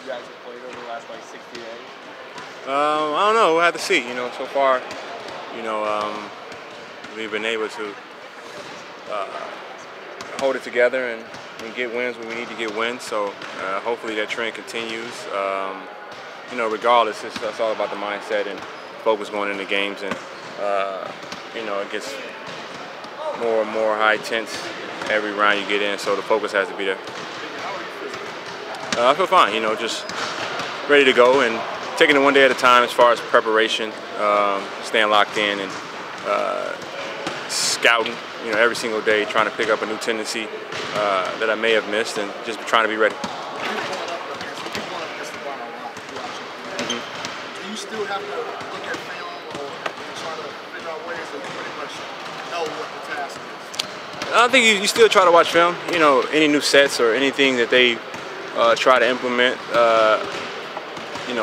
you guys have played over the last like 60 days? I don't know. We'll have to see. So far, we've been able to hold it together and get wins when we need to get wins. So hopefully that trend continues. Regardless, it's all about the mindset and focus going into games, and it gets more and more high tense every round you get in. So the focus has to be there. I feel fine. Just ready to go and taking it one day at a time as far as preparation, staying locked in and scouting, every single day, trying to pick up a new tendency that I may have missed, and just trying to be ready. Do you still have to look at film or try to figure out ways that you pretty much know what the task is? I think you still try to watch film. Any new sets or anything that they try to implement,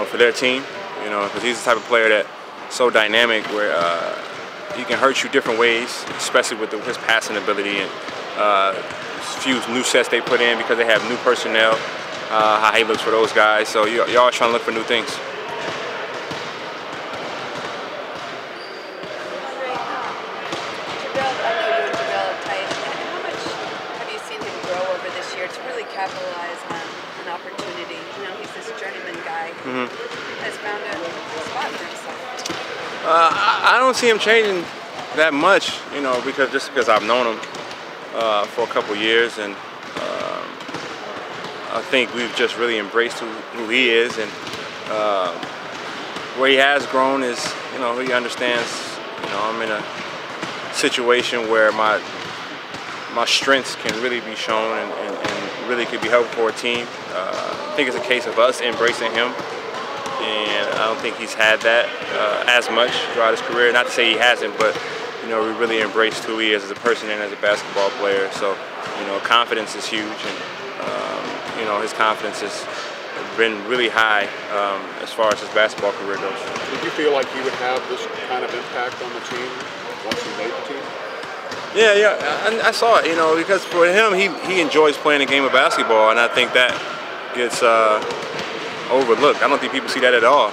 for their team. Because he's the type of player that's so dynamic where he can hurt you different ways, especially with his passing ability and few new sets they put in because they have new personnel, how he looks for those guys. So you're always trying to look for new things. To really capitalize on an opportunity. He's this journeyman guy who has found a spot for himself. I don't see him changing that much, because I've known him for a couple years, and I think we've just really embraced who he is, and where he has grown is, he understands, I'm in a situation where my strengths can really be shown and really could be helpful for a team. I think it's a case of us embracing him, and I don't think he's had that as much throughout his career. Not to say he hasn't, but we really embraced who he is as a person and as a basketball player. So confidence is huge, and his confidence has been really high as far as his basketball career goes. Did you feel like he would have this kind of impact on the team once he made the team? Yeah, I saw it, because for him, he enjoys playing a game of basketball, and I think that gets overlooked. I don't think people see that at all.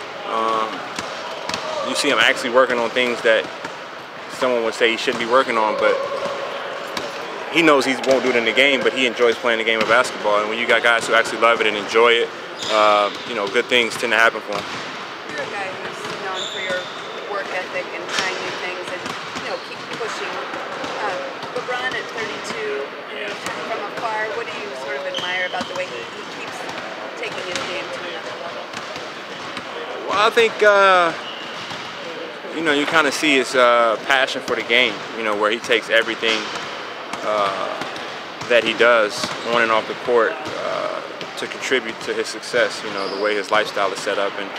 You see him actually working on things that someone would say he shouldn't be working on, but he knows he won't do it in the game, but he enjoys playing the game of basketball. And when you got guys who actually love it and enjoy it, good things tend to happen for him. You're a guy who's known for your work ethic and trying new things and, keep pushing. LeBron at 32, from afar, what do you sort of admire about the way he keeps taking his game to another level? Well, I think, you kind of see his passion for the game, where he takes everything that he does on and off the court to contribute to his success, the way his lifestyle is set up. And,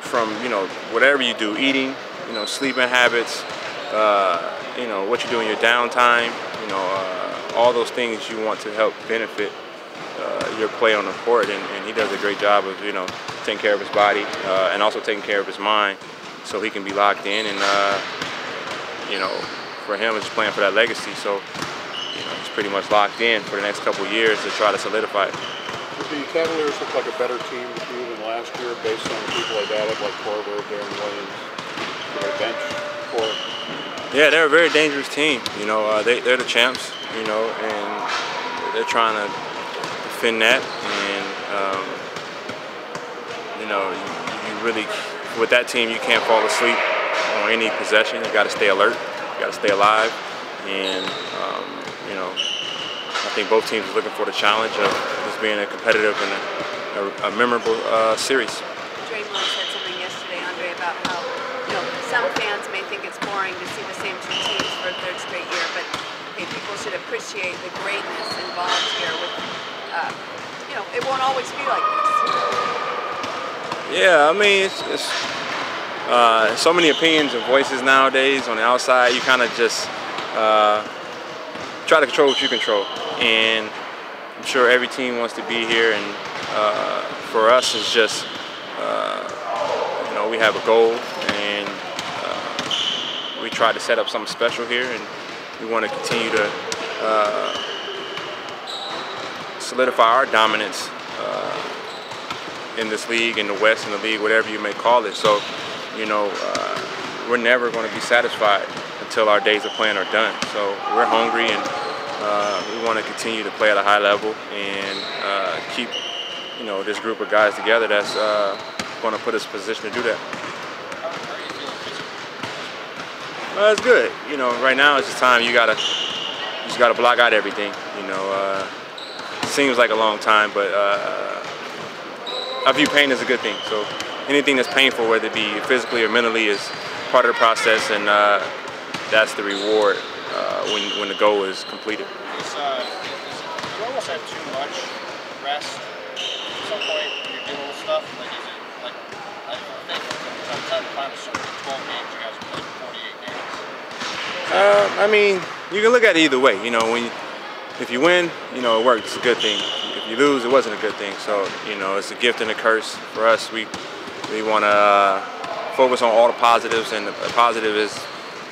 from, whatever you do, eating, sleeping habits, what you do in your downtime, all those things you want to help benefit your play on the court, and he does a great job of, taking care of his body and also taking care of his mind so he can be locked in, and, for him it's playing for that legacy, so, he's pretty much locked in for the next couple of years to try to solidify it. Did the Cavaliers look like a better team to you than last year based on people like that, like Korver, Darren Williams, their bench core? Yeah, they're a very dangerous team. They're the champs, and they're trying to defend that. And, you really, with that team, you can't fall asleep on any possession. You got to stay alert. You got to stay alive. And, I think both teams are looking for the challenge of just being a competitive and a memorable series. Draymond said something yesterday, Andre, about how some fans may think it's boring to see the same two teams for a third straight year, but people should appreciate the greatness involved here. With it won't always be like this. Yeah, I mean it's so many opinions and voices nowadays on the outside. You kind of just try to control what you control, and I'm sure every team wants to be here, and for us it's just we have a goal, and we try to set up something special here, and we want to continue to solidify our dominance in this league, in the West, in the league, whatever you may call it. So, you know, we're never going to be satisfied until our days of playing are done. So we're hungry, and we want to continue to play at a high level and keep, you know, this group of guys together that's going to put us in a position to do that. Well, it's good. You know, right now it's just time you just gotta block out everything. You know, it seems like a long time, but I view pain as a good thing. So anything that's painful, whether it be physically or mentally, is part of the process, and that's the reward when the goal is completed. You almost have too much rest at some point when you're doing stuff. Like, is it like, I think I'm trying to find a certain 12 games you guys have played 48 games. I mean, you can look at it either way. You know, if you win, you know, it works. It's a good thing. If you lose, it wasn't a good thing. So, you know, it's a gift and a curse for us. We want to focus on all the positives, and the positive is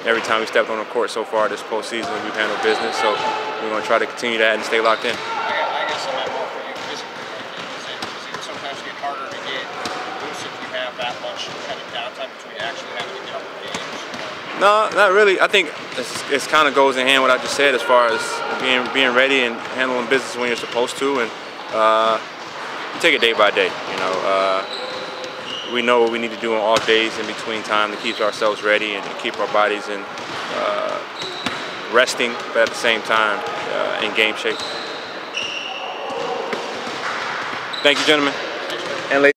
every time we stepped on the court so far this postseason, we've handled business. So we're going to try to continue that and stay locked in. I guess I meant more for you physically. Does it sometimes get harder to get loose if you have that much kind of downtime between actually having to get up for games? No, not really. I think it kind of goes in hand what I just said as far as being ready and handling business when you're supposed to, and you take it day by day. You know, we know what we need to do on off days in between time to keep ourselves ready and keep our bodies in resting, but at the same time in game shape. Thank you, gentlemen and ladies.